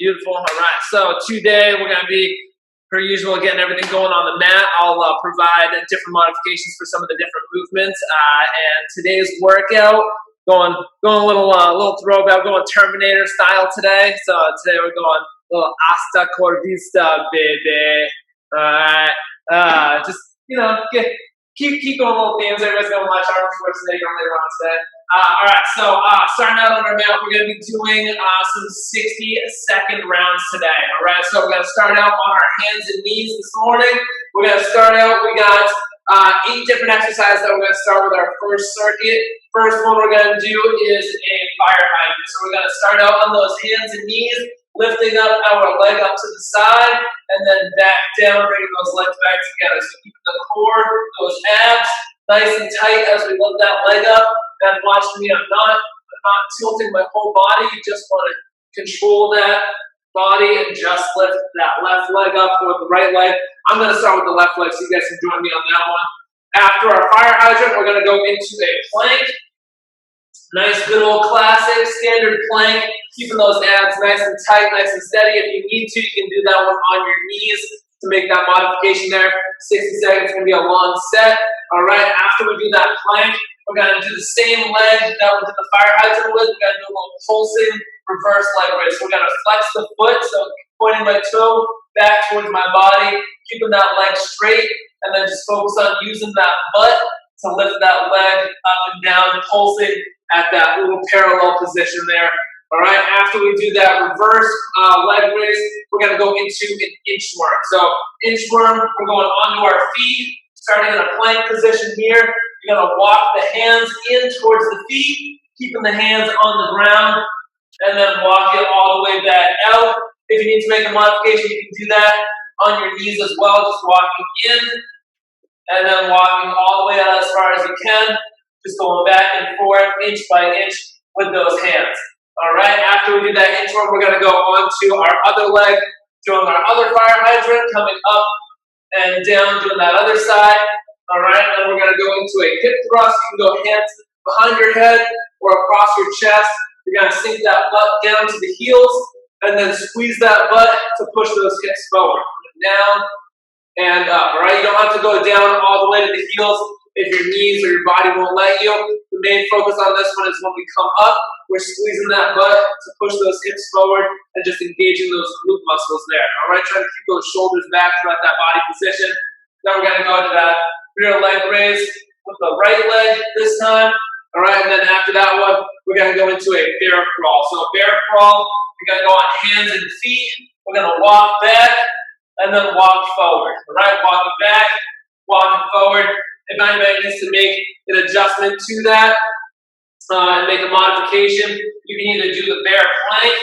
Beautiful. All right. So today we're going to be, per usual, getting everything going on the mat. I'll provide different modifications for some of the different movements. And today's workout, going a little throwback, going Terminator style today. So today we're going a little Asta Vista, baby. All right. Just keep going little themes. Everybody's going to watch Arnold Schwarzenegger later on today. All right, so starting out on our mat, we're going to be doing some 60-second rounds today. All right, so we're going to start out on our hands and knees this morning. We're going to start out, we got 8 different exercises that we're going to start with our first circuit. First one we're going to do is a fire hydrant. So we're going to start out on those hands and knees, lifting up our leg up to the side, and then back down, bringing those legs back together. So keep the core, those abs, nice and tight as we lift that leg up. And watch me, I'm not tilting my whole body. You just want to control that body and just lift that left leg up or the right leg. I'm going to start with the left leg so you guys can join me on that one. After our fire hydrant, we're going to go into a plank. Nice, good old classic standard plank. Keeping those abs nice and tight, nice and steady. If you need to, you can do that one on your knees to make that modification there. 60 seconds is going to be a long set. All right, after we do that plank, we're going to do the same leg that we did the fire hydrant with. We're going to do a little pulsing reverse leg raise. So we're going to flex the foot, so pointing my toe back towards my body, keeping that leg straight, and then just focus on using that butt to lift that leg up and down, pulsing at that little parallel position there. All right, after we do that reverse leg raise, we're going to go into an inchworm. So inchworm, we're going onto our feet, starting in a plank position here. You're going to walk the hands in towards the feet, keeping the hands on the ground, and then walk it all the way back out. If you need to make a modification, you can do that on your knees as well, just walking in, and then walking all the way out as far as you can, just going back and forth, inch by inch, with those hands. All right, after we do that inchworm, we're going to go on to our other leg, doing our other fire hydrant, coming up and down, doing that other side. All right, and we're going to go into a hip thrust. You can go hands behind your head or across your chest. You're going to sink that butt down to the heels and then squeeze that butt to push those hips forward. Down and up. All right, you don't have to go down all the way to the heels if your knees or your body won't let you. The main focus on this one is when we come up, we're squeezing that butt to push those hips forward and just engaging those glute muscles there. All right, try to keep those shoulders back throughout that body position. Then we're going to go to that rear leg raise with the right leg this time. All right, and then after that one, we're going to go into a bear crawl. So a bear crawl, we're going to go on hands and feet. We're going to walk back and then walk forward. All right, walking back, walking forward. If anybody needs to make an adjustment to that and make a modification, you can either do the bear plank,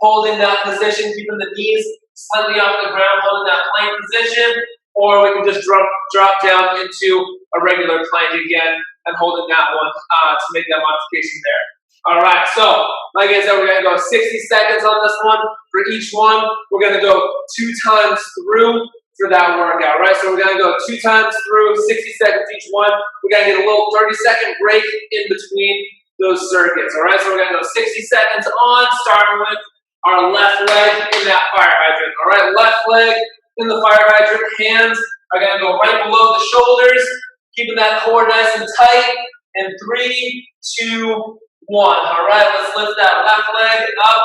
holding that position, keeping the knees slightly off the ground, holding that plank position, or we can just drop down into a regular plank again and holding that one to make that modification there. All right, so like I said, we're going to go 60 seconds on this one. For each one, we're going to go 2 times through for that workout, right? So we're going to go 2 times through, 60 seconds each one. We're going to get a little 30-second break in between those circuits, all right? So we're going to go 60 seconds on, starting with our left leg in that fire hydrant, all right? Left leg in the fire hydrant, hands are going to go right below the shoulders, keeping that core nice and tight. In 3, 2, 1. All right, let's lift that left leg up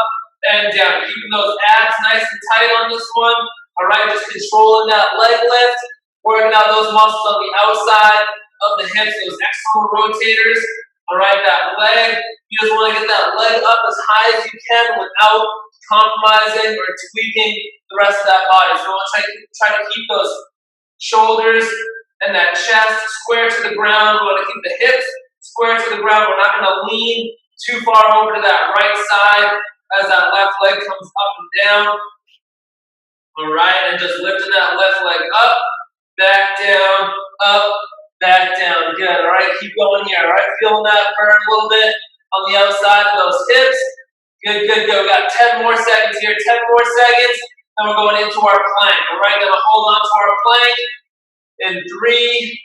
and down. Keeping those abs nice and tight on this one. All right, just controlling that leg lift, working out those muscles on the outside of the hips, those external rotators. All right, that leg, you just want to get that leg up as high as you can without compromising or tweaking the rest of that body. So we want to try to keep those shoulders and that chest square to the ground. We want to keep the hips square to the ground. We're not going to lean too far over to that right side as that left leg comes up and down. All right, and just lifting that left leg up, back down, up, back down. Good. All right, keep going here. All right, feeling that burn a little bit on the outside of those hips. Good, good, good. We got 10 more seconds here. 10 more seconds, and we're going into our plank. All right, gonna hold on to our plank in 3,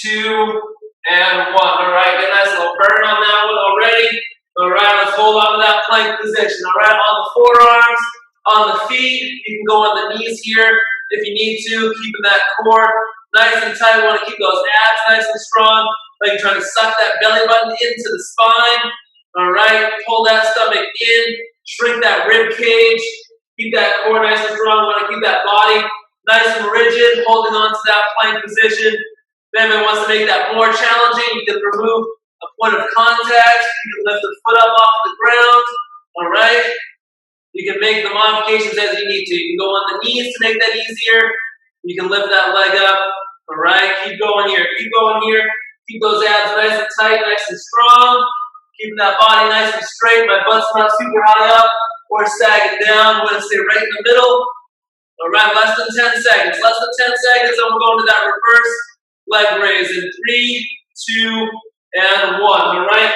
2, and 1. All right, get a nice little burn on that one already. All right, let's hold on to that plank position. All right, on the forearms, On the feet, you can go on the knees here if you need to, keeping that core nice and tight. We want to keep those abs nice and strong, like you're trying to suck that belly button into the spine. All right, pull that stomach in, shrink that rib cage, keep that core nice and strong. We want to keep that body nice and rigid, holding on to that plank position. If anyone wants to make that more challenging, you can remove a point of contact. You can lift the foot up off the ground. All right. You can make the modifications as you need to. You can go on the knees to make that easier. You can lift that leg up. All right. Keep going here. Keep going here. Keep those abs nice and tight, nice and strong. Keeping that body nice and straight. My butt's not super high up or sagging down. I'm going to stay right in the middle. All right. Less than 10 seconds. Less than 10 seconds. And we're going to that reverse leg raise in 3, 2, and 1. All right.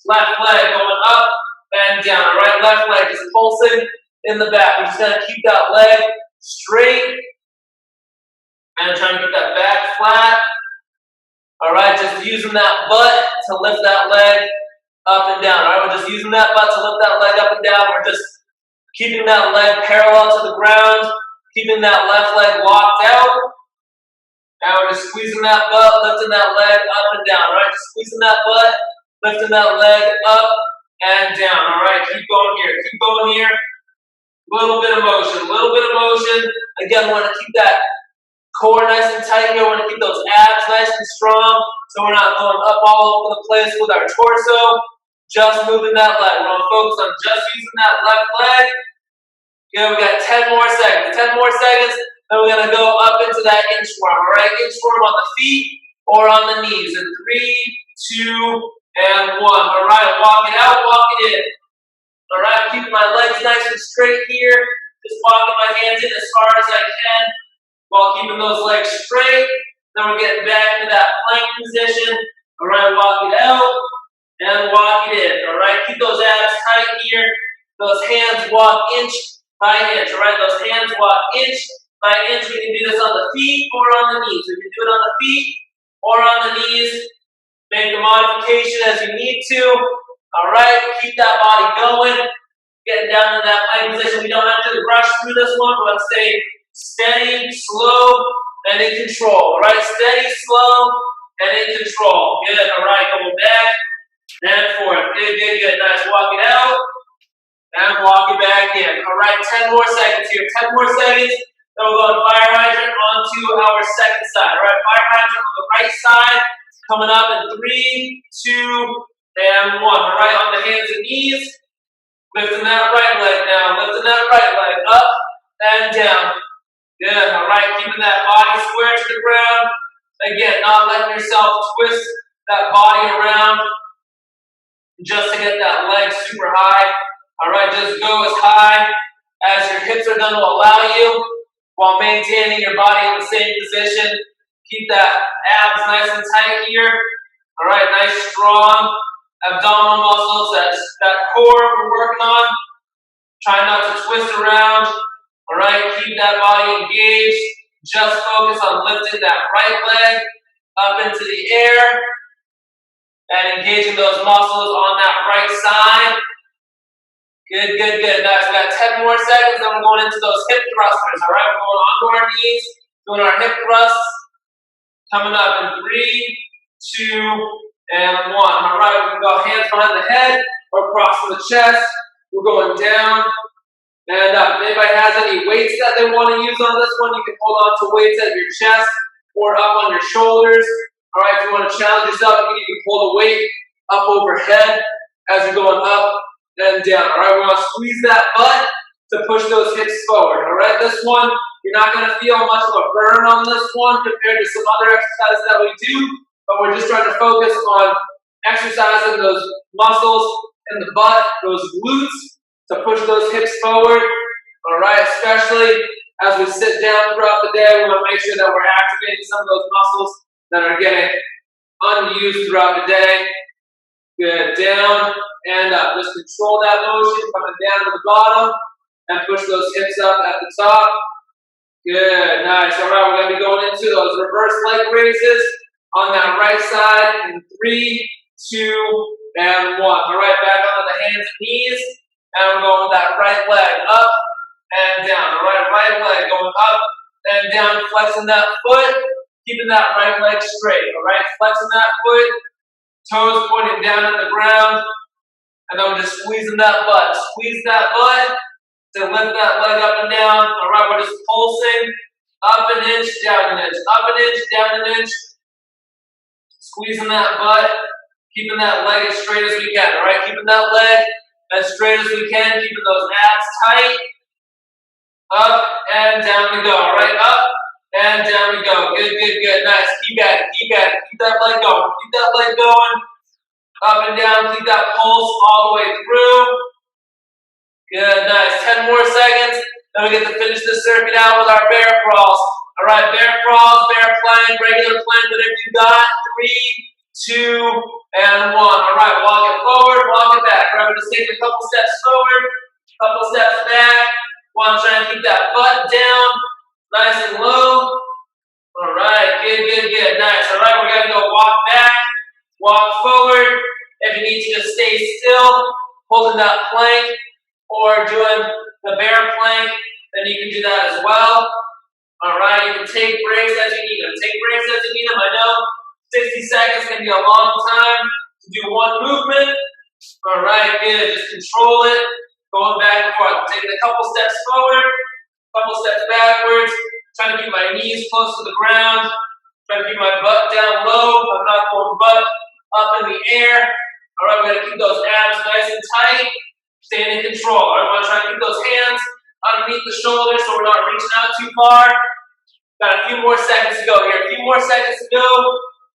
Left leg going up and down. All right. Left leg is pulsing in the back. We're just going to keep that leg straight and trying to keep that back flat. All right. Just using that butt to lift that leg up and down. All right. We're just using that butt to lift that leg up and down. We're just keeping that leg parallel to the ground, keeping that left leg locked out. Now we're just squeezing that butt, lifting that leg up and down. All right, just squeezing that butt, lifting that leg up and down. All right, keep going here. Keep going here. Little bit of motion. Little bit of motion. Again, we want to keep that core nice and tight here. We want to keep those abs nice and strong, so we're not going up all over the place with our torso. Just moving that leg. We're going to focus on just using that left leg. Okay, we got 10 more seconds. 10 more seconds. Then we're going to go up into that inchworm, all right? Inchworm on the feet or on the knees. In 3, 2, and 1. All right, walk it out, walk it in. All right, I'm keeping my legs nice and straight here. Just walking my hands in as far as I can while keeping those legs straight. Then we're getting back into that plank position. All right, walk it out and walk it in. All right, keep those abs tight here. Those hands walk inch by inch. All right, those hands walk inch by inch. We can do this on the feet or on the knees. We can do it on the feet or on the knees. Make the modification as you need to. All right, keep that body going. Getting down to that plank position. We don't have to rush through this one. We're going to stay steady, slow, and in control. All right, steady, slow, and in control. Good. All right, going back and forth. Good, good, good. Nice. Walk it out and walk it back in. All right, 10 more seconds here. 10 more seconds. Then we'll go fire hydrant onto our second side. All right, fire hydrant on the right side. Coming up in 3, 2, and 1. All right, on the hands and knees. Lifting that right leg down. Lifting that right leg up and down. Good. All right, keeping that body square to the ground. Again, not letting yourself twist that body around just to get that leg super high. All right, just go as high as your hips are going to allow you, while maintaining your body in the same position. Keep that abs nice and tight here. All right, nice strong abdominal muscles. That's that core we're working on. Try not to twist around. All right, keep that body engaged. Just focus on lifting that right leg up into the air and engaging those muscles on that right side. Good, good, good. Nice. We got 10 more seconds, then we're going into those hip thrusters. All right, we're going onto our knees, doing our hip thrusts. Coming up in 3, 2, and 1. All right, we can go hands behind the head or across the chest. We're going down and up. If anybody has any weights that they want to use on this one, you can hold on to weights at your chest or up on your shoulders. All right, if you want to challenge yourself, you can hold a weight up overhead as you're going up and down. All right, we're going to squeeze that butt to push those hips forward. All right, this one, you're not going to feel much of a burn on this one compared to some other exercises that we do, but we're just trying to focus on exercising those muscles in the butt, those glutes, to push those hips forward. All right, especially as we sit down throughout the day, we want to make sure that we're activating some of those muscles that are getting unused throughout the day. Good, down and up. Just control that motion, coming down to the bottom, and push those hips up at the top. Good, nice. All right, we're going to be going into those reverse leg raises on that right side in 3, 2, and 1. All right, back onto the hands and knees, and we're going with that right leg up down, flexing that foot, keeping that right leg straight, all right? Flexing that foot, toes pointing down at the ground, and then we're just squeezing that butt. Squeeze that butt to lift that leg up and down, all right? We're just pulsing up an inch, down an inch, up an inch, down an inch, squeezing that butt, keeping that leg as straight as we can, all right? Keeping that leg as straight as we can, keeping those abs tight. Up and down we go, all right? Up and down we go. Good, good, good. Nice. Keep at it, keep at it. Keep that leg going. Keep that leg going. Up and down. Keep that pulse all the way through. Good, nice. 10 more seconds. Then we get to finish this circuit out with our bear crawls. All right, bear crawls, bear plank, regular plank, whatever you got. 3, 2, and 1. All right, walk it forward, walk it back. All right, we're just taking a couple steps forward, couple steps back. Want to try and keep that butt down, nice and low. All right, good, good, good, nice. All right, we're gonna go walk back, walk forward. If you need to just stay still, holding that plank, or doing the bear plank, then you can do that as well. All right, you can take breaks as you need them. Take breaks as you need them. I know 60 seconds can be a long time to do one movement. All right, good. Just control it. Going back and forth. Taking a couple steps forward, couple steps backwards. Trying to keep my knees close to the ground. Trying to keep my butt down low. I'm not going butt up in the air. All right, we're going to keep those abs nice and tight. Staying in control. All right, we want to try and keep those hands underneath the shoulders so we're not reaching out too far. Got a few more seconds to go here. A few more seconds to go.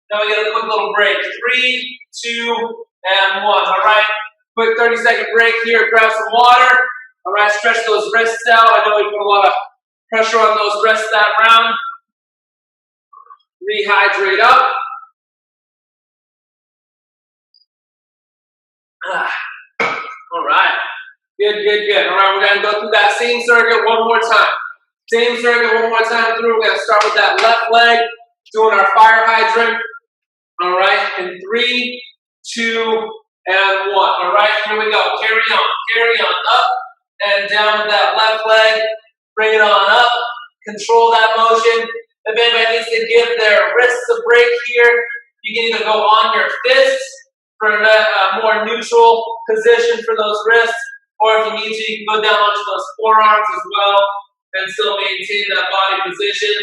Then we get a quick little break. 3, 2, and 1. All right. Quick 30-second break here. Grab some water. All right. Stretch those wrists out. I know we put a lot of pressure on those wrists that round. Rehydrate up. All right. Good, good, good. All right. We're going to go through that same circuit one more time. Same circuit one more time through. We're going to start with that left leg. Doing our fire hydrant. All right. In 3, 2, and 1. All right, here we go. Carry on, up and down with that left leg. Bring it on up. Control that motion. If anybody needs to give their wrists a break here, you can either go on your fists for a more neutral position for those wrists, or if you need to, you can go down onto those forearms as well and still maintain that body position.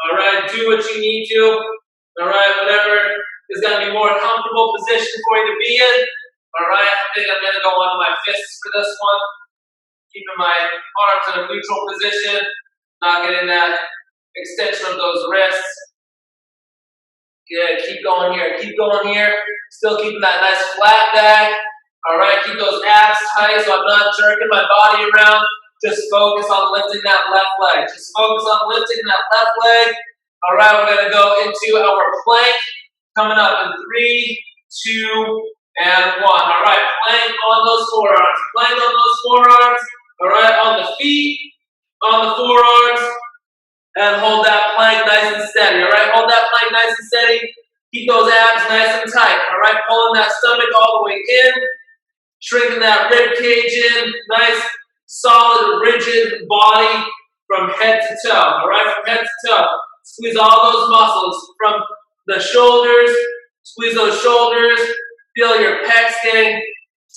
All right, do what you need to. All right, whatever is going to be more comfortable position for you to be in. All right, I think I'm going to go on my fists for this one. Keeping my arms in a neutral position, not getting that extension of those wrists. Good, keep going here, keep going here. Still keeping that nice flat back. All right, keep those abs tight so I'm not jerking my body around. Just focus on lifting that left leg. Just focus on lifting that left leg. All right, we're going to go into our plank. Coming up in 3, 2, and 1. All right, plank on those forearms. Plank on those forearms. All right, on the feet, on the forearms, and hold that plank nice and steady. All right, hold that plank nice and steady. Keep those abs nice and tight. All right, pulling that stomach all the way in, shrinking that rib cage in. Nice, solid, rigid body from head to toe. All right, from head to toe. Squeeze all those muscles from the shoulders. Squeeze those shoulders. Feel your pecs getting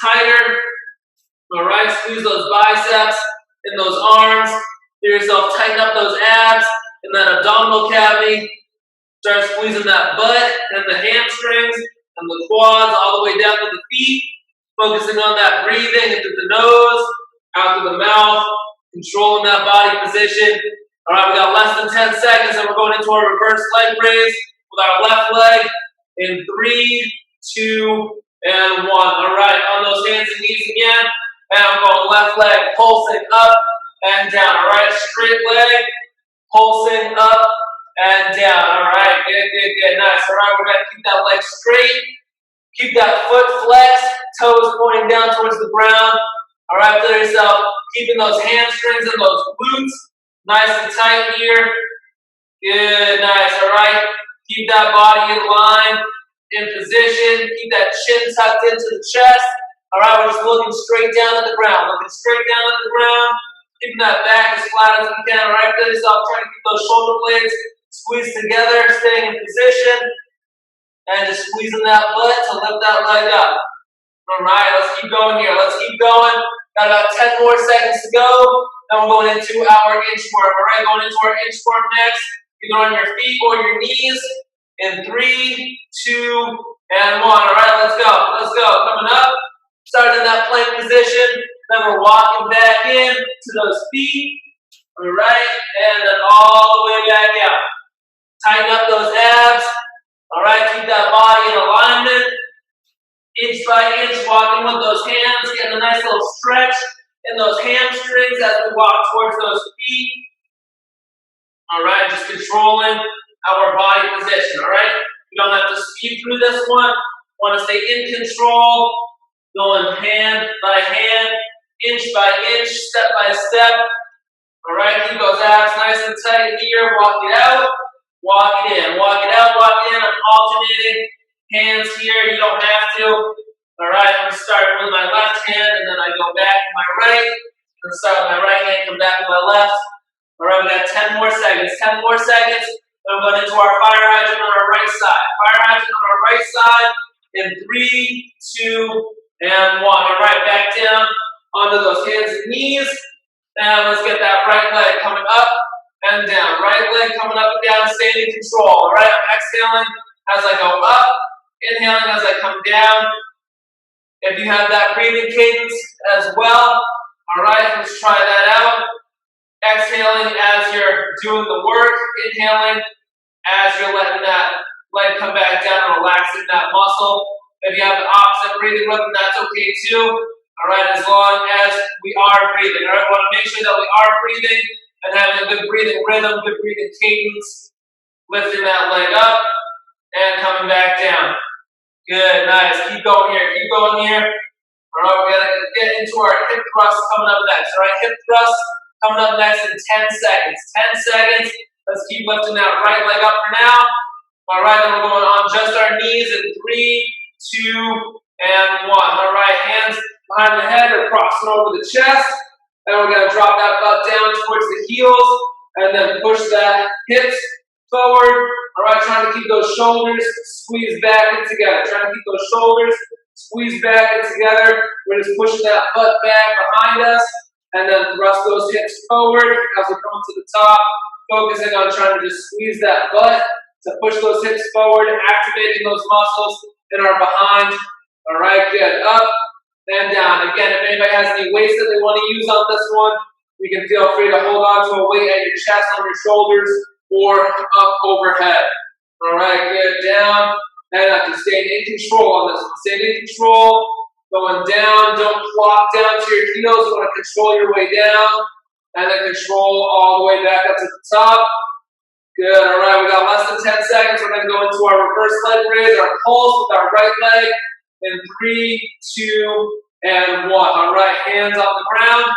tighter. All right, squeeze those biceps in those arms. Feel yourself tighten up those abs in that abdominal cavity. Start squeezing that butt and the hamstrings and the quads all the way down to the feet. Focusing on that breathing in through the nose, out through the mouth, controlling that body position. All right, we got less than 10 seconds and we're going into our reverse leg raise with our left leg in 3, 2, and 1. All right, on those hands and knees again. And I'm going left leg, pulsing up and down. All right, straight leg, pulsing up and down. All right, good, good, good, nice. All right, we're going to keep that leg straight. Keep that foot flexed, toes pointing down towards the ground. All right, feel yourself keeping those hamstrings and those glutes nice and tight here. Good, nice. All right, keep that body in line, in position. Keep that chin tucked into the chest. All right, we're just looking straight down at the ground. Looking straight down at the ground. Keeping that back as flat as we can. All right, feel yourself trying to keep those shoulder blades squeezed together, staying in position, and just squeezing that butt to lift that leg up. All right, let's keep going here. Let's keep going. Got about 10 more seconds to go. Then we're going into our inchworm. All right, going into our inchworm next. Either on your feet or your knees. In 3, 2, and 1. All right, let's go. Let's go. Coming up. Starting in that plank position. Then we're walking back in to those feet. All right, and then all the way back out. Tighten up those abs. All right, keep that body in alignment. Inch by inch, walking with those hands, getting a nice little stretch in those hamstrings as we walk towards those feet. All right, just controlling our body position. All right, you don't have to speed through this one. Want to stay in control, going hand by hand, inch by inch, step by step. All right, keep those abs nice and tight here. Walk it out, walk it in, walk it out, walk it in. I'm alternating hands here. You don't have to. All right, I'm starting with my left hand, and then I go back to my right. I'm going to start with my right hand, come back to my left. All right, we got 10 more seconds. 10 more seconds. Then we're going into our fire hydrant on our right side. Fire hydrant on our right side in 3, 2, and 1. All right, back down onto those hands and knees. And let's get that right leg coming up and down. Right leg coming up and down, staying in control. All right, I'm exhaling as I go up, inhaling as I come down. If you have that breathing cadence as well, all right, let's try that out. Exhaling as you're doing the work, inhaling as you're letting that leg come back down and relaxing that muscle. If you have the opposite breathing rhythm, that's okay too. All right, as long as we are breathing. All right, we want to make sure that we are breathing and having a good breathing rhythm, good breathing cadence, lifting that leg up and coming back down. Good, nice. Keep going here, keep going here. All right, we're gonna get into our hip thrust coming up next. All right, hip thrust coming up next in 10 seconds. 10 seconds. Let's keep lifting that right leg up for now. All right, then we're going on just our knees in 3, 2, and 1. All right, hands behind the head or crossing over the chest. Then we're going to drop that butt down towards the heels and then push that hips forward. All right, trying to keep those shoulders squeezed back and together. Trying to keep those shoulders squeezed back and together. We're just pushing that butt back behind us and then thrust those hips forward as we come to the top. Focusing on trying to just squeeze that butt to push those hips forward, activating those muscles in our behind. All right, good. Up and down. Again, if anybody has any weights that they want to use on this one, you can feel free to hold on to a weight at your chest, on your shoulders, or up overhead. All right, good. Down. And after staying in control on this one. Staying in control. Going down. Don't plop down to your heels. You want to control your way down. And then control all the way back up to the top. Good. All right, we got less than 10 seconds. We're going to go into our reverse leg raise, our pulse with our right leg in 3, 2, and 1. All right, hands on the ground.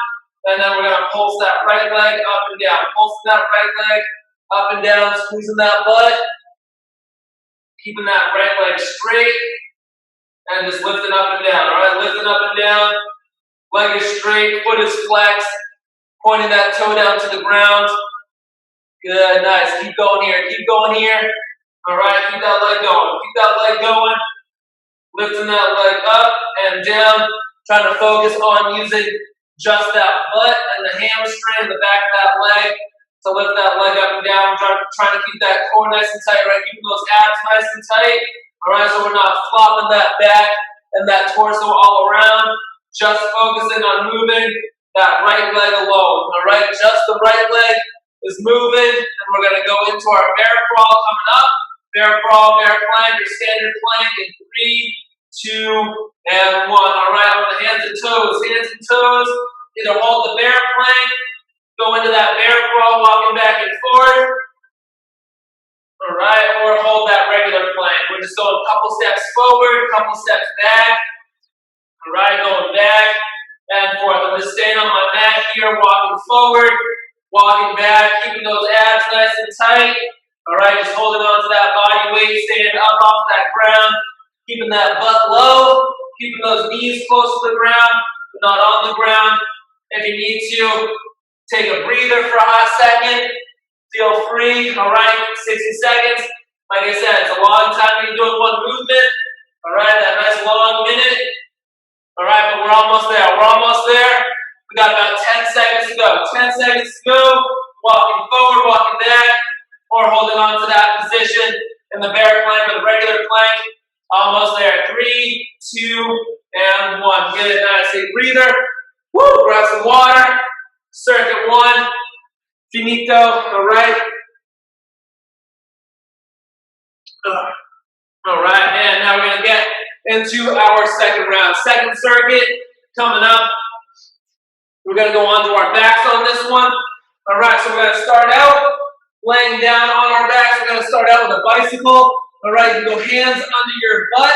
And then we're going to pulse that right leg up and down. Pulsing that right leg up and down, squeezing that butt. Keeping that right leg straight. And just lifting up and down. All right, lifting up and down. Leg is straight, foot is flexed. Pointing that toe down to the ground. Good, nice. Keep going here, keep going here. All right, keep that leg going. Keep that leg going. Lifting that leg up and down. Trying to focus on using just that butt and the hamstring, the back of that leg to lift that leg up and down. Trying to keep that core nice and tight, right? Keeping those abs nice and tight. All right, so we're not flopping that back and that torso all around. Just focusing on moving that right leg alone. All right, just the right leg is moving, and we're going to go into our bear crawl coming up. Bear crawl, bear plank, or standard plank in 3, 2, and 1. All right, on the hands and toes. Hands and toes. Either hold the bear plank, go into that bear crawl, walking back and forth. All right, or hold that regular plank. We're just going a couple steps forward, a couple steps back. All right, going back and forth. I'm just staying on my mat here, walking forward, walking back, keeping those abs nice and tight. All right, just holding on to that body weight, staying up off that ground, keeping that butt low, keeping those knees close to the ground, but not on the ground. If you need to, Take a breather for a hot second. Feel free, all right, 60 seconds. Like I said, it's a long time you're doing one movement. All right, that nice long minute. All right, but we're almost there. We're almost there. We got about 10 seconds to go. 10 seconds to go. Walking forward, walking back, or holding on to that position in the bear plank or the regular plank. Almost there. 3, 2, and 1. Good, nice. Take a breather. Woo, grab some water. Circuit 1. Finito. All right. All right, and now we're going to get into our second round. Second circuit coming up. We're going to go onto our backs on this one. All right, so we're going to start out laying down on our backs. We're going to start out with a bicycle. All right, you go hands under your butt,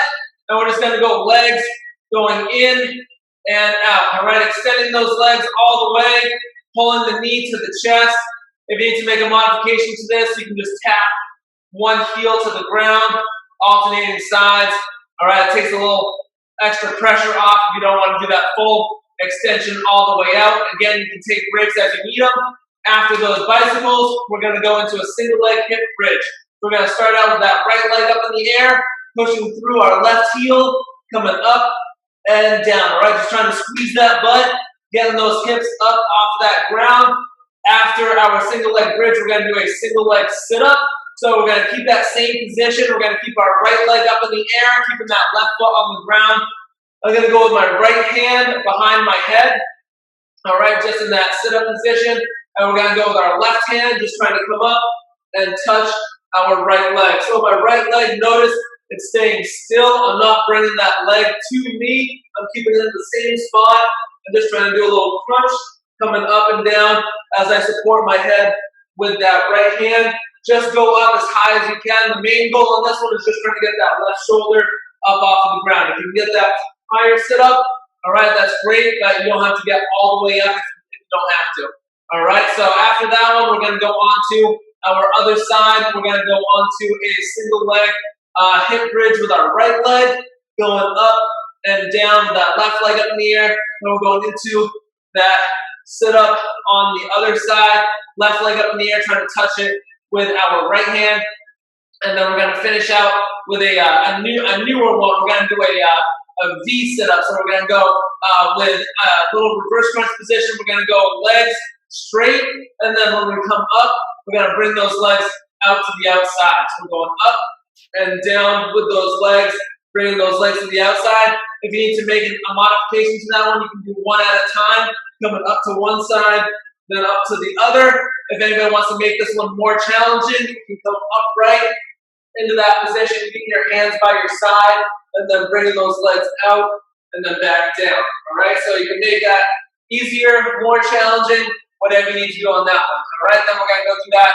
and we're just going to go legs going in and out. All right, extending those legs all the way, pulling the knee to the chest. If you need to make a modification to this, you can just tap one heel to the ground, alternating sides. All right, it takes a little extra pressure off if you don't want to do that full extension all the way out. Again, you can take breaks as you need them. After those bicycles, we're going to go into a single leg hip bridge. We're going to start out with that right leg up in the air, pushing through our left heel, coming up and down. All right, just trying to squeeze that butt, getting those hips up off that ground. After our single leg bridge, we're going to do a single leg sit up. So we're going to keep that same position. We're going to keep our right leg up in the air, keeping that left foot on the ground. I'm going to go with my right hand behind my head. All right, just in that sit-up position. And we're going to go with our left hand, just trying to come up and touch our right leg. So my right leg, notice it's staying still. I'm not bringing that leg to me. I'm keeping it in the same spot. I'm just trying to do a little crunch, coming up and down as I support my head with that right hand. Just go up as high as you can. The main goal on this one is just trying to get that left shoulder up off of the ground. If you can get that higher sit up, all right, that's great, but you don't have to get all the way up if you don't have to. All right, so after that one, we're going to go on to our other side. We're going to go on to a single leg hip bridge with our right leg, going up and down, that left leg up in the air. Then we're going into that sit up on the other side, left leg up in the air, trying to touch it with our right hand, and then we're going to finish out with a newer one. We're going to do a V sit-up. So we're going to go with a little reverse crunch position. We're going to go legs straight, and then when we come up, we're going to bring those legs out to the outside. So we're going up and down with those legs, bringing those legs to the outside. If you need to make a modification to that one, you can do one at a time, coming up to one side, then up to the other. If anybody wants to make this one more challenging, you can come upright into that position, keeping your hands by your side, and then bringing those legs out and then back down. All right, so you can make that easier, more challenging, whatever you need to do on that one. All right, then we're going to go through that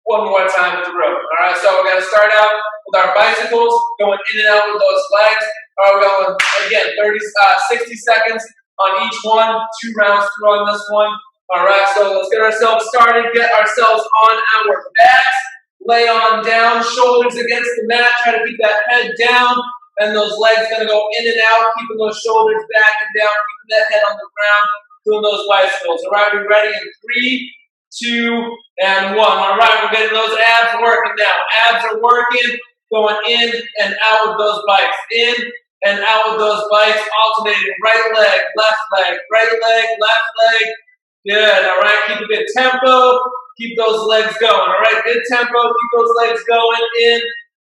one more time through. All right, so we're going to start out with our bicycles, going in and out with those legs. All right, we're going, again, 60 seconds on each one, 2 rounds through on this one. All right, so let's get ourselves started, get ourselves on our backs, lay on down, shoulders against the mat, try to keep that head down, and those legs going to go in and out, keeping those shoulders back and down, keeping that head on the ground, doing those bicycles. All right, we're ready in 3, 2, and 1. All right, we're getting those abs working now. Abs are working, going in and out with those bikes. In and out with those bikes, alternating right leg, left leg, right leg, left leg. Good, all right, keep a good tempo, keep those legs going, all right, good tempo, keep those legs going in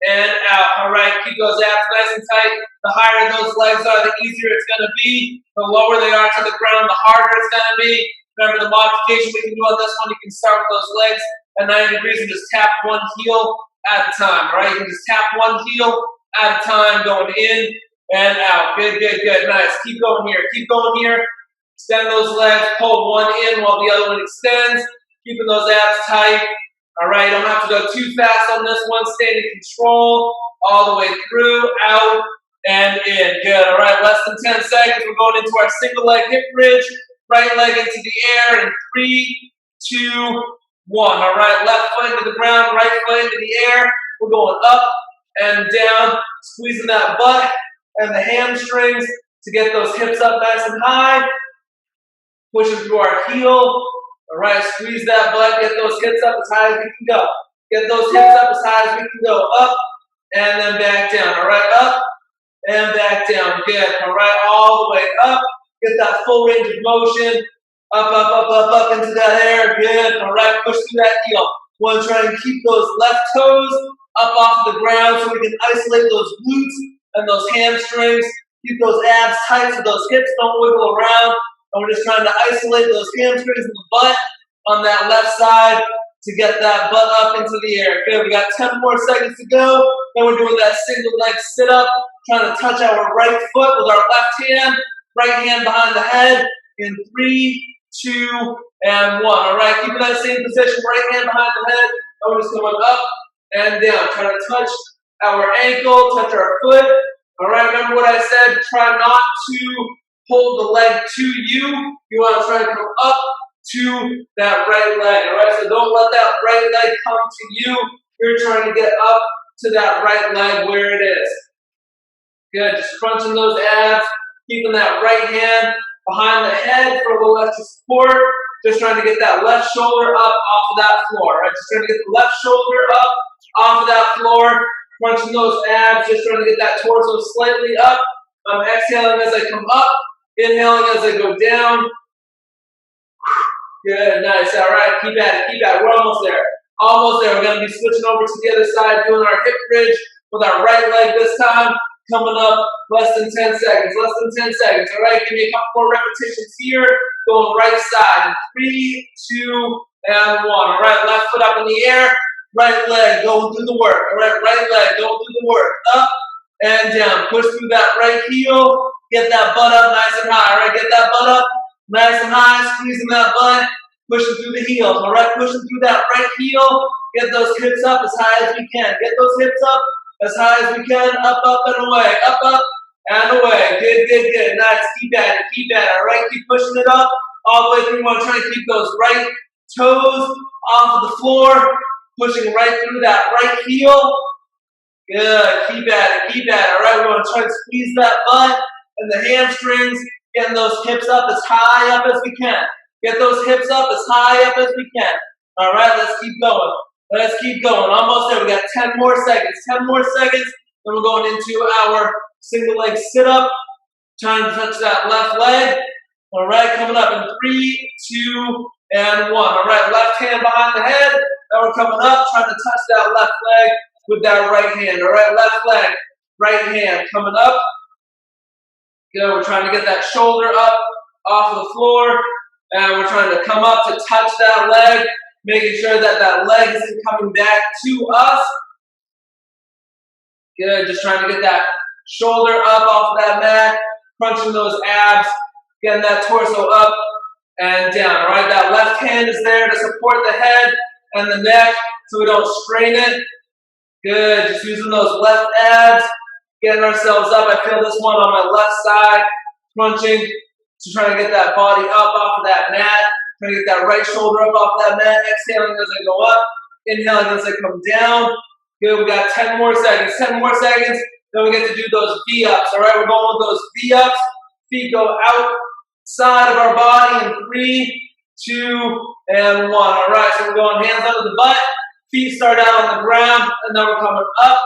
and out, all right, keep those abs nice and tight. The higher those legs are, the easier it's going to be. The lower they are to the ground, the harder it's going to be. Remember the modification we can do on this one, you can start with those legs at 90 degrees and just tap one heel at a time, all right, you can just tap one heel at a time, going in and out. Good, good, good, nice, keep going here, keep going here. Extend those legs, pull one in while the other one extends, keeping those abs tight. All right, don't have to go too fast on this one. Stay in control all the way through, out, and in. Good, all right, less than 10 seconds. We're going into our single leg hip bridge. Right leg into the air in 3, 2, 1. All right, left foot into the ground, right foot into the air. We're going up and down, squeezing that butt and the hamstrings to get those hips up nice and high. Pushing through our heel, All right, squeeze that butt. Get those hips up as high as we can go. Get those hips up as high as we can go. Up and then back down. All right, up and back down. Good. All right, all the way up. Get that full range of motion. Up, up, up, up, up into that air. Good. All right, push through that heel. Want to try and keep those left toes up off the ground so we can isolate those glutes and those hamstrings. Keep those abs tight so those hips don't wiggle around. And we're just trying to isolate those hamstrings and the butt on that left side to get that butt up into the air. Good. We got 10 more seconds to go. Then we're doing that single leg sit up, trying to touch our right foot with our left hand, right hand behind the head in 3, 2, and 1. All right, keep in that same position, right hand behind the head. And we're just going up and down. Trying to touch our ankle, touch our foot. All right, remember what I said? Try not to hold the leg to you. You want to try to come up to that right leg. All right, so don't let that right leg come to you. You're trying to get up to that right leg where it is. Good, just crunching those abs, keeping that right hand behind the head for a little extra support. Just trying to get that left shoulder up off of that floor. Right, just trying to get the left shoulder up off of that floor. Crunching those abs, just trying to get that torso slightly up. I'm exhaling as I come up, inhaling as I go down. Good, nice. All right, keep at it, keep at it. We're almost there. Almost there. We're going to be switching over to the other side, doing our hip bridge with our right leg this time. Coming up less than 10 seconds. Less than 10 seconds. All right, give me a couple more repetitions here. Going right side. 3, 2, and 1. All right, left foot up in the air. Right leg going through the work. All right, right leg going through the work. Up and down. Push through that right heel. Get that butt up nice and high. All right, get that butt up nice and high. Squeezing that butt. Pushing through the heels. All right, pushing through that right heel. Get those hips up as high as we can. Get those hips up as high as we can. Up, up, and away. Up, up, and away. Good, good, good. Nice. Keep at it. Keep at it. All right, keep pushing it up all the way through. We want to try to keep those right toes off of the floor. Pushing right through that right heel. Good. Keep at it. Keep at it. All right. We want to try to squeeze that butt and the hamstrings. Getting those hips up as high up as we can. Get those hips up as high up as we can. All right. Let's keep going. Let's keep going. Almost there. We got 10 more seconds. 10 more seconds. Then we're going into our single leg sit up. Trying to touch that left leg. All right. Coming up in 3, 2, and 1. All right. Left hand behind the head. Now we're coming up, trying to touch that left leg with that right hand. All right, left leg, right hand coming up. Good. We're trying to get that shoulder up off of the floor, and we're trying to come up to touch that leg, making sure that that leg isn't coming back to us. Good. Just trying to get that shoulder up off of that mat, crunching those abs, getting that torso up and down. All right, that left hand is there to support the head and the neck so we don't strain it. Good, just using those left abs, getting ourselves up. I feel this one on my left side, crunching, so trying to get that body up off of that mat, trying to get that right shoulder up off that mat, exhaling as I go up, inhaling as I come down. Good, we got 10 more seconds, 10 more seconds, then we get to do those V-ups, all right? We're going with those V-ups, feet go outside of our body in 3, 2, and 1. All right, so we're going hands under the butt, feet start out on the ground, and then we're coming up,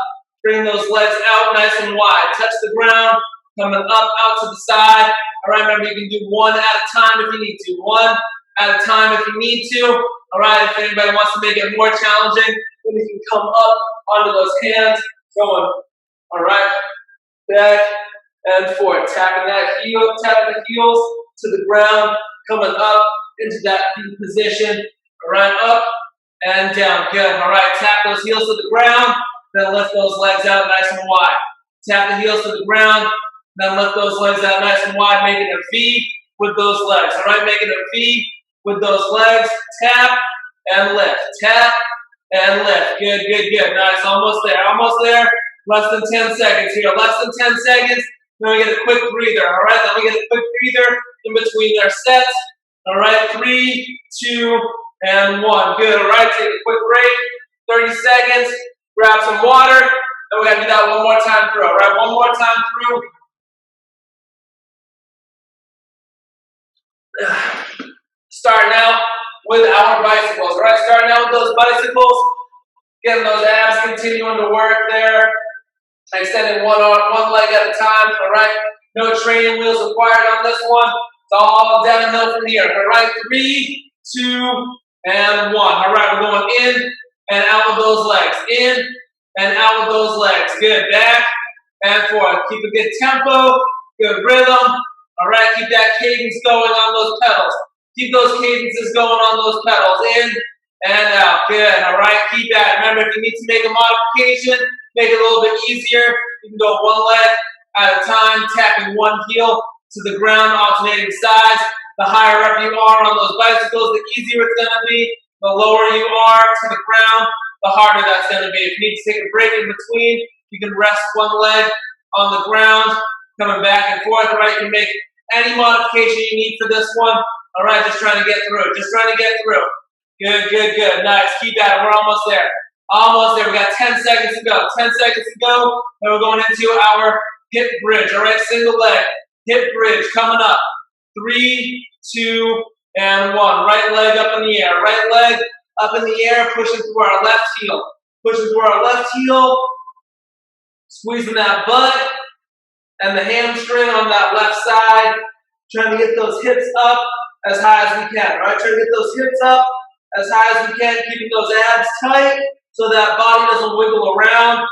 bring those legs out nice and wide. Touch the ground, coming up, out to the side. All right, remember you can do one at a time if you need to. One at a time if you need to. All right, if anybody wants to make it more challenging, then you can come up onto those hands, going, all right, back and forth. Tapping that heel, tapping the heels to the ground, coming up into that deep position. All right, up and down. Good. All right, tap those heels to the ground, then lift those legs out nice and wide. Tap the heels to the ground, then lift those legs out nice and wide, making a V with those legs. All right, making a V with those legs. Tap and lift. Tap and lift. Good, good, good. Nice. Almost there. Almost there. Less than 10 seconds here. Less than 10 seconds. Then we get a quick breather. All right, then we get a quick breather in between our sets. All right, 3, 2, and 1. Good. All right, take a quick break. 30 seconds. Grab some water. Then we're going to do that one more time through. All right, one more time through. Start now. with our bicycles. All right, starting out with those bicycles, getting those abs continuing to work there. Extending one leg at a time. All right, no training wheels required on this one. It's all downhill from here. All right, 3, 2, and 1. All right, we're going in and out with those legs. In and out with those legs. Good. Back and forth. Keep a good tempo, good rhythm. All right, keep that cadence going on those pedals. Keep those cadences going on those pedals. In and out. Good. All right, keep at it. Remember, if you need to make a modification, make it a little bit easier. You can go one leg at a time, tapping one heel to the ground, alternating sides. The higher up you are on those bicycles, the easier it's going to be. The lower you are to the ground, the harder that's going to be. If you need to take a break in between, you can rest one leg on the ground, coming back and forth. All right, you can make any modification you need for this one. All right, just trying to get through. Just trying to get through. Good, good, good. Nice. Keep at it. We're almost there. Almost there. We got 10 seconds to go. 10 seconds to go. And we're going into our hip bridge. All right, single leg. Hip bridge coming up. 3, 2, and 1. Right leg up in the air. Right leg up in the air, pushing through our left heel. Pushing through our left heel. Squeezing that butt and the hamstring on that left side. Trying to get those hips up as high as we can. All right, trying to get those hips up as high as we can, keeping those abs tight so that body doesn't wiggle around.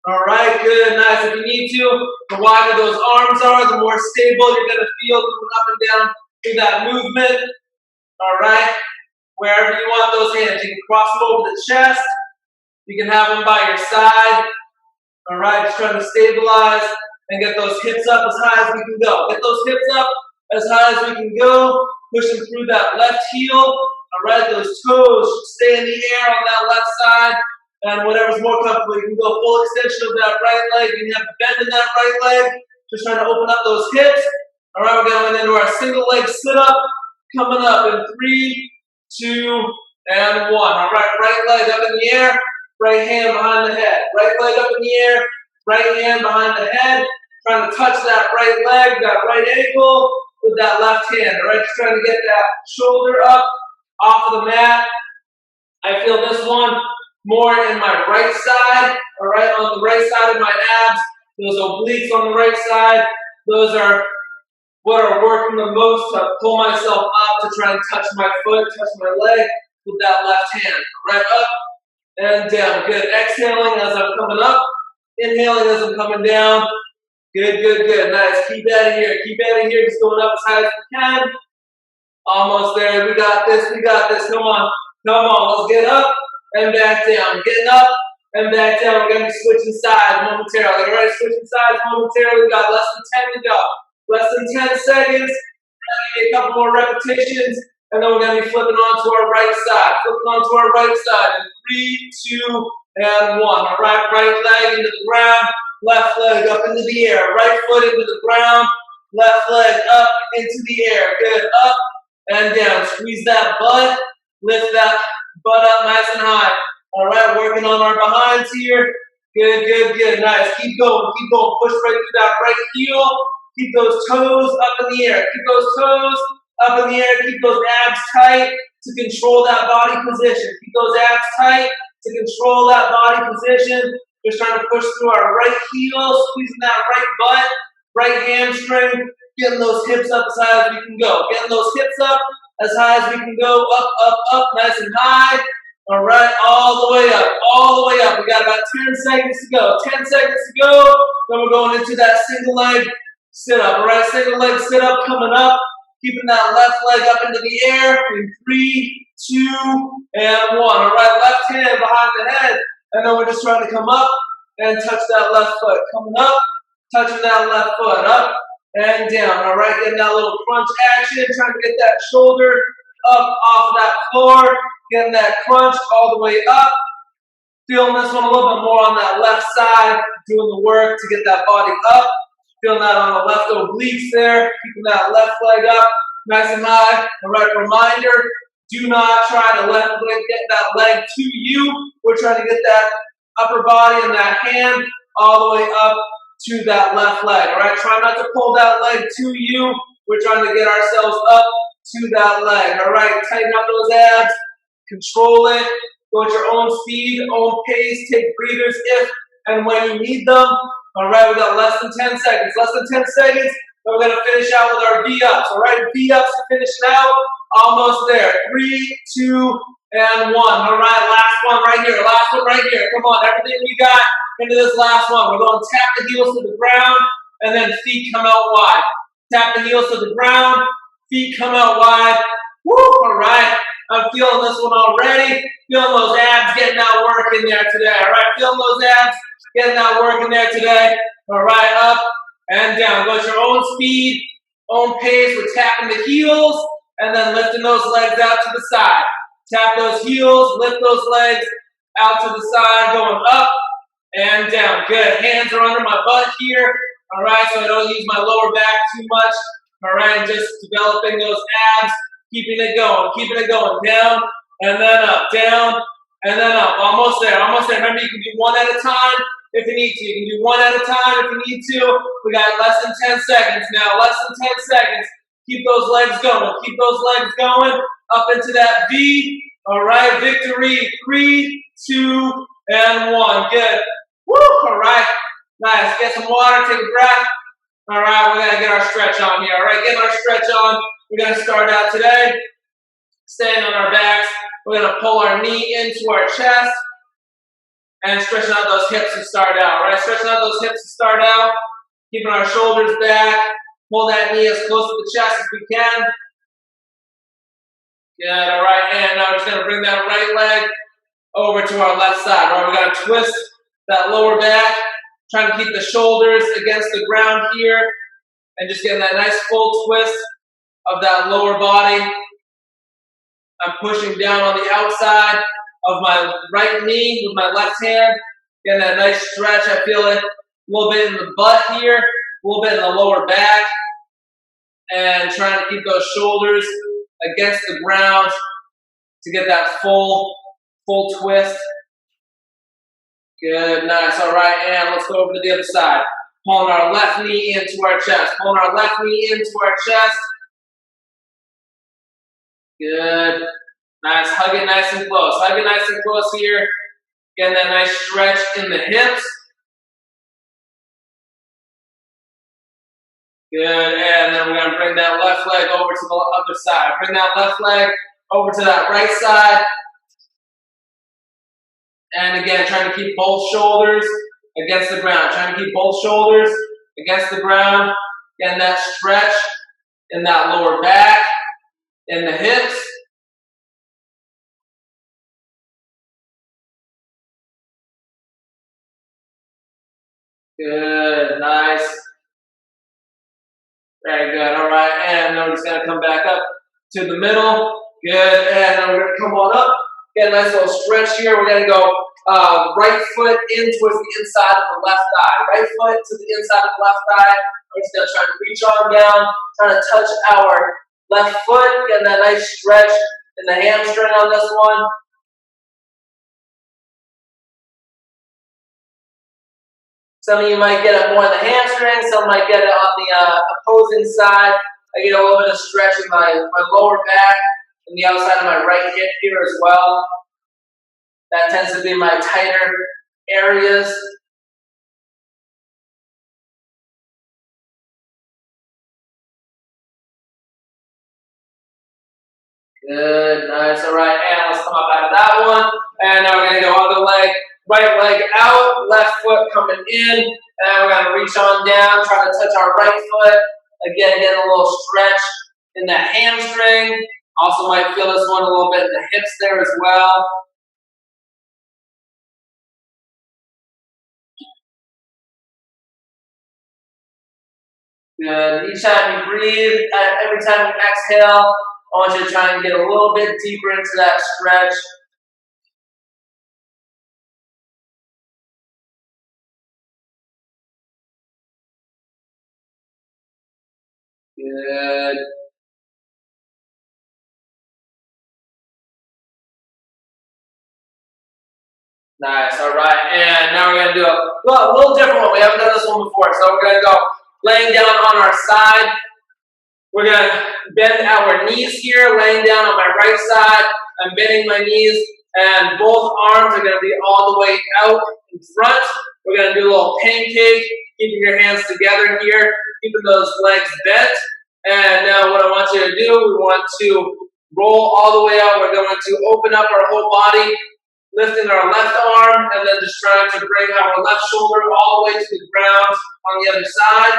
All right, good, nice. If you need to, the wider those arms are, the more stable you're going to feel moving up and down through that movement. All right, wherever you want those hands. You can cross them over the chest. You can have them by your side. All right, just trying to stabilize and get those hips up as high as we can go. Get those hips up as high as we can go. Pushing through that left heel. All right, those toes should stay in the air on that left side. And whatever's more comfortable, you can go full extension of that right leg. You can have a bend in that right leg. Just trying to open up those hips. All right, we're going into our single leg sit-up. Coming up in 3, 2, and 1. All right, right leg up in the air. Right hand behind the head. Right leg up in the air. Right hand behind the head. Trying to touch that right leg, that right ankle with that left hand. All right, just trying to get that shoulder up off of the mat. I feel this one more in my right side, all right, on the right side of my abs. Those obliques on the right side, those are what are working the most to pull myself up to try and touch my foot, touch my leg with that left hand. All right, up and down. Good. Exhaling as I'm coming up, inhaling as I'm coming down. Good, good, good. Nice. Keep at it here. Keep at it here. Just going up as high as we can. Almost there. We got this. We got this. Come on. Come on. Let's get up and back down. Getting up and back down. We're going to be switching sides momentarily. All right, switching sides momentarily. We got less than 10 to go. Less than 10 seconds. A couple more repetitions. And then we're going to be flipping onto our right side. Flipping onto our right side. In 3, 2, and 1. All right, right leg into the ground. Left leg up into the air. Right foot into the ground. Left leg up into the air. Good. Up and down. Squeeze that butt. Lift that butt up nice and high. All right, working on our behinds here. Good, good, good. Nice. Keep going. Keep going. Push right through that right heel. Keep those toes up in the air. Keep those toes up in the air. Keep those abs tight to control that body position. Keep those abs tight to control that body position. Just trying to push through our right heel, squeezing that right butt, right hamstring, getting those hips up as high as we can go. Getting those hips up as high as we can go. Up, up, up, nice and high. All right, all the way up, all the way up. We got about 10 seconds to go. 10 seconds to go. Then we're going into that single leg sit-up. All right, single leg sit-up coming up. Keeping that left leg up into the air in 3, 2, and 1. All right, left hand behind the head. And then we're just trying to come up and touch that left foot. Coming up, touching that left foot. Up and down. All right, getting that little crunch action. Trying to get that shoulder up off of that floor. Getting that crunch all the way up. Feeling this one a little bit more on that left side. Doing the work to get that body up. Feeling that on the left obliques there. Keeping that left leg up nice and high. All right, reminder. Do not try to get that leg to you. We're trying to get that upper body and that hand all the way up to that left leg. All right, try not to pull that leg to you. We're trying to get ourselves up to that leg. All right, tighten up those abs, control it, go at your own speed, own pace, take breathers if and when you need them. All right, we got less than 10 seconds. Less than 10 seconds, and we're going to finish out with our V-ups. All right, V-ups to finish it out. Almost there. 3, 2, and 1. All right, last one right here. Last one right here. Come on, everything we got into this last one. We're going to tap the heels to the ground, and then feet come out wide. Tap the heels to the ground, feet come out wide. Woo, all right. I'm feeling this one already. Feeling those abs getting that work in there today. All right, feeling those abs getting that work in there today. All right, up and down. Go at your own speed, own pace. We're tapping the heels and then lifting those legs out to the side. Tap those heels, lift those legs out to the side, going up and down. Good. Hands are under my butt here. All right, so I don't use my lower back too much. All right, just developing those abs, keeping it going, down and then up, down and then up. Almost there, almost there. Remember, you can do one at a time if you need to. You can do one at a time if you need to. We got less than 10 seconds now, less than 10 seconds. Keep those legs going, up into that V. All right, victory, 3, 2, and 1. Good. Woo, all right. Nice. Get some water, take a breath. All right, we're going to get our stretch on here. All right, get our stretch on. We're going to start out today staying on our backs. We're going to pull our knee into our chest and stretching out those hips to start out. All right, stretching out those hips to start out. Keeping our shoulders back. Pull that knee as close to the chest as we can. Good, all right, and now we're just going to bring that right leg over to our left side. All right, we're going to twist that lower back, trying to keep the shoulders against the ground here, and just getting that nice full twist of that lower body. I'm pushing down on the outside of my right knee with my left hand, getting that nice stretch. I feel it a little bit in the butt here, a little bit in the lower back, and trying to keep those shoulders against the ground to get that full twist. Good, nice. All right, and let's go over to the other side. Pulling our left knee into our chest. Pulling our left knee into our chest. Good. Nice. Hug it nice and close. Hug it nice and close here. Getting that nice stretch in the hips. Good, and then we're going to bring that left leg over to the other side. Bring that left leg over to that right side. And again, trying to keep both shoulders against the ground. Trying to keep both shoulders against the ground. Getting that stretch in that lower back, in the hips. Good, nice. Very good, all right, and then we're just gonna come back up to the middle. Good, and then we're gonna come on up, get a nice little stretch here. We're gonna go right foot in towards the inside of the left thigh. Right foot to the inside of the left thigh. We're just gonna try to reach on down, trying to touch our left foot, getting that nice stretch in the hamstring on this one. Some of you might get it more in the hamstring, some might get it on the opposing side. I get a little bit of stretch in my lower back and the outside of my right hip here as well. That tends to be my tighter areas. Good, nice, all right, and let's come up out of that one. And now we're gonna go other leg. Right leg out, left foot coming in, and we're going to reach on down, try to touch our right foot. Again, getting a little stretch in the hamstring. Also might feel this one a little bit in the hips there as well. Good. Each time you breathe, every time you exhale, I want you to try and get a little bit deeper into that stretch. Good. Nice. All right. And now we're going to do a little different one. We haven't done this one before. So we're going to go laying down on our side. We're gonna bend our knees here, laying down on my right side. I'm bending my knees, and both arms are gonna be all the way out in front. We're gonna do a little pancake, keeping your hands together here, keeping those legs bent. And now what I want you to do, we want to roll all the way out. We're going to open up our whole body, lifting our left arm, and then just trying to bring our left shoulder all the way to the ground on the other side.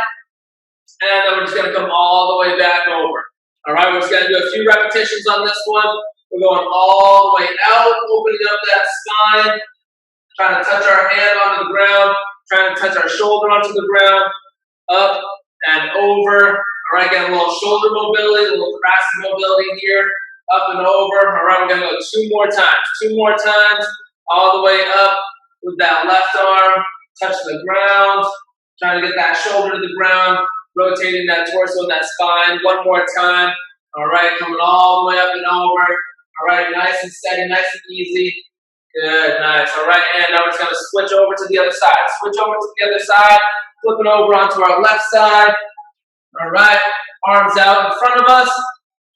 And then we're just going to come all the way back over. All right, we're just going to do a few repetitions on this one. We're going all the way out, opening up that spine, trying to touch our hand onto the ground, trying to touch our shoulder onto the ground, up and over. All right, get a little shoulder mobility, a little thoracic mobility here, up and over. All right, we're gonna go two more times, all the way up with that left arm, touch the ground, trying to get that shoulder to the ground, rotating that torso and that spine. One more time. All right, coming all the way up and over. All right, nice and steady, nice and easy. Good, nice. All right, and now we're just gonna switch over to the other side. Switch over to the other side, flipping over onto our left side. All right, arms out in front of us.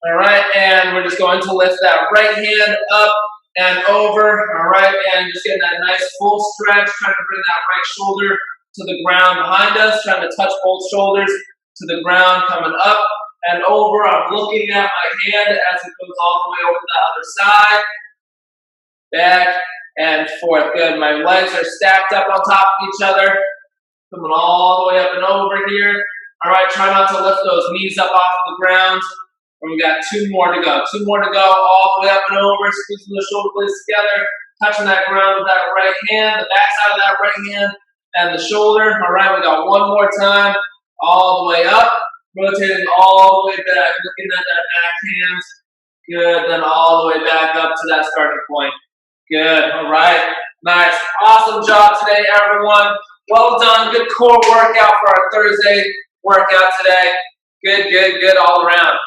All right, and we're just going to lift that right hand up and over. All right, and just getting that nice full stretch, trying to bring that right shoulder to the ground behind us, trying to touch both shoulders to the ground, coming up and over. I'm looking at my hand as it goes all the way over to the other side. Back and forth. Good. My legs are stacked up on top of each other. Coming all the way up and over here. All right, try not to lift those knees up off of the ground. And we got two more to go. All the way up and over, squeezing the shoulder blades together, touching that ground with that right hand, the back side of that right hand, and the shoulder. All right, we got one more time. All the way up, rotating all the way back, looking at that back hand. Good, then all the way back up to that starting point. Good, all right, nice. Awesome job today, everyone. Well done, good core workout for our Thursday workout today. Good all around.